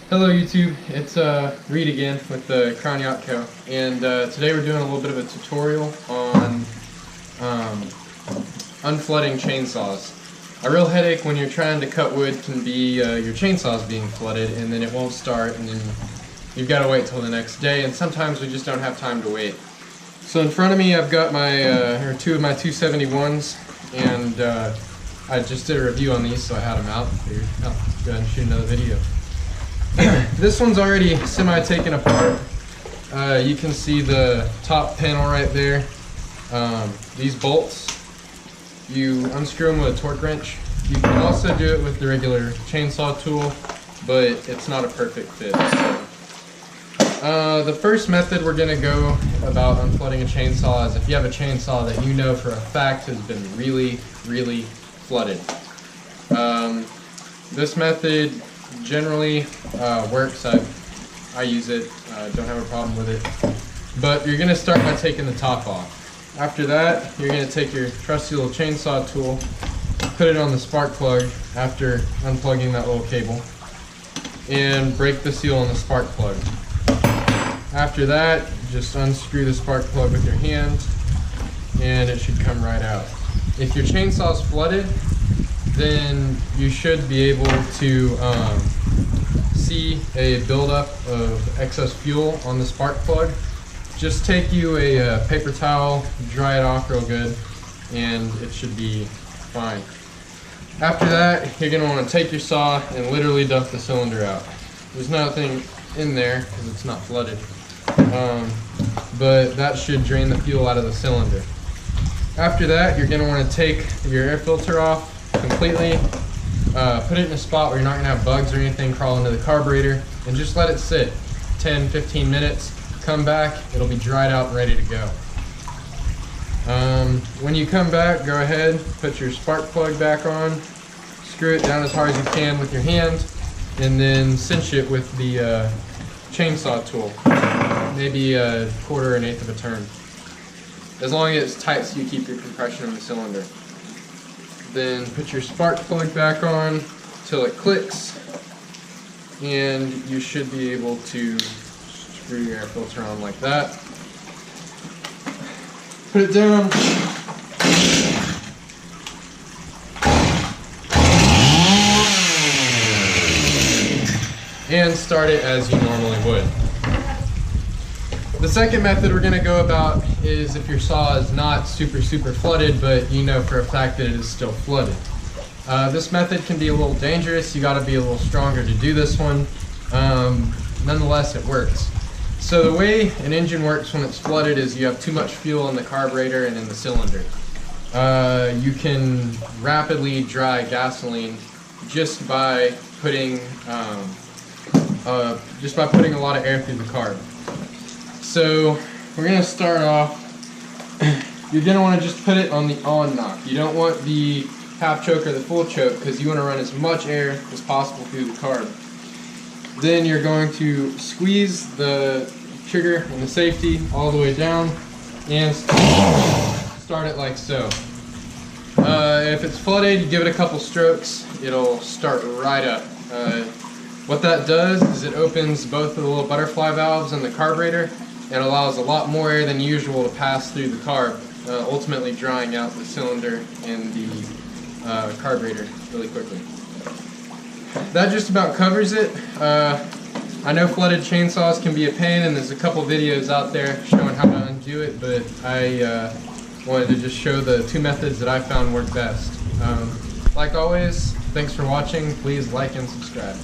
Hello YouTube, it's Reed again with the Crown Yacht Co. And today we're doing a little bit of a tutorial on unflooding chainsaws. A real headache when you're trying to cut wood can be your chainsaws being flooded and then it won't start and then you've got to wait till the next day, and sometimes we just don't have time to wait. So in front of me I've got my two of my 271s, and I just did a review on these, so I had them out. Figured, go ahead and shoot another video. This one's already semi-taken apart. You can see the top panel right there. These bolts, you unscrew them with a torque wrench. You can also do it with the regular chainsaw tool, but it's not a perfect fit. So, the first method we're going to go about unflooding a chainsaw is if you have a chainsaw that you know for a fact has been really flooded. This method generally works. I use it, don't have a problem with it. But you're going to start by taking the top off. After that, you're going to take your trusty little chainsaw tool, put it on the spark plug after unplugging that little cable, and break the seal on the spark plug. After that, just unscrew the spark plug with your hand, and it should come right out. If your chainsaw is flooded, then you should be able to see a buildup of excess fuel on the spark plug. Just take you a paper towel, dry it off real good, and it should be fine. After that, you're going to want to take your saw and literally dump the cylinder out. There's nothing in there because it's not flooded, but that should drain the fuel out of the cylinder. After that, you're going to want to take your air filter off completely, put it in a spot where you're not going to have bugs or anything crawl into the carburetor, and just let it sit 10-15 minutes. Come back, it'll be dried out and ready to go. When you come back, go ahead, put your spark plug back on, screw it down as hard as you can with your hand, and then cinch it with the chainsaw tool, maybe a quarter or an eighth of a turn, as long as it's tight so you keep your compression in the cylinder. Then put your spark plug back on till it clicks, and you should be able to screw your air filter on like that. Put it down. And start it as you normally would. The second method we're going to go about is if your saw is not super flooded, but you know for a fact that it is still flooded. This method can be a little dangerous. You got to be a little stronger to do this one. Nonetheless, it works. So the way an engine works when it's flooded is you have too much fuel in the carburetor and in the cylinder. You can rapidly dry gasoline just by putting a lot of air through the carb. So we're going to start off. You're going to want to just put it on the on knock. You don't want the half choke or the full choke because you want to run as much air as possible through the carb. Then you're going to squeeze the trigger and the safety all the way down and start it like so. If it's flooded, you give it a couple strokes, it'll start right up. What that does is it opens both of the little butterfly valves in the carburetor and allows a lot more air than usual to pass through the carb, ultimately drying out the cylinder and the carburetor really quickly. That just about covers it. I know flooded chainsaws can be a pain, and there's a couple videos out there showing how to undo it, but I wanted to just show the two methods that I found work best. Like always, thanks for watching. Please like and subscribe.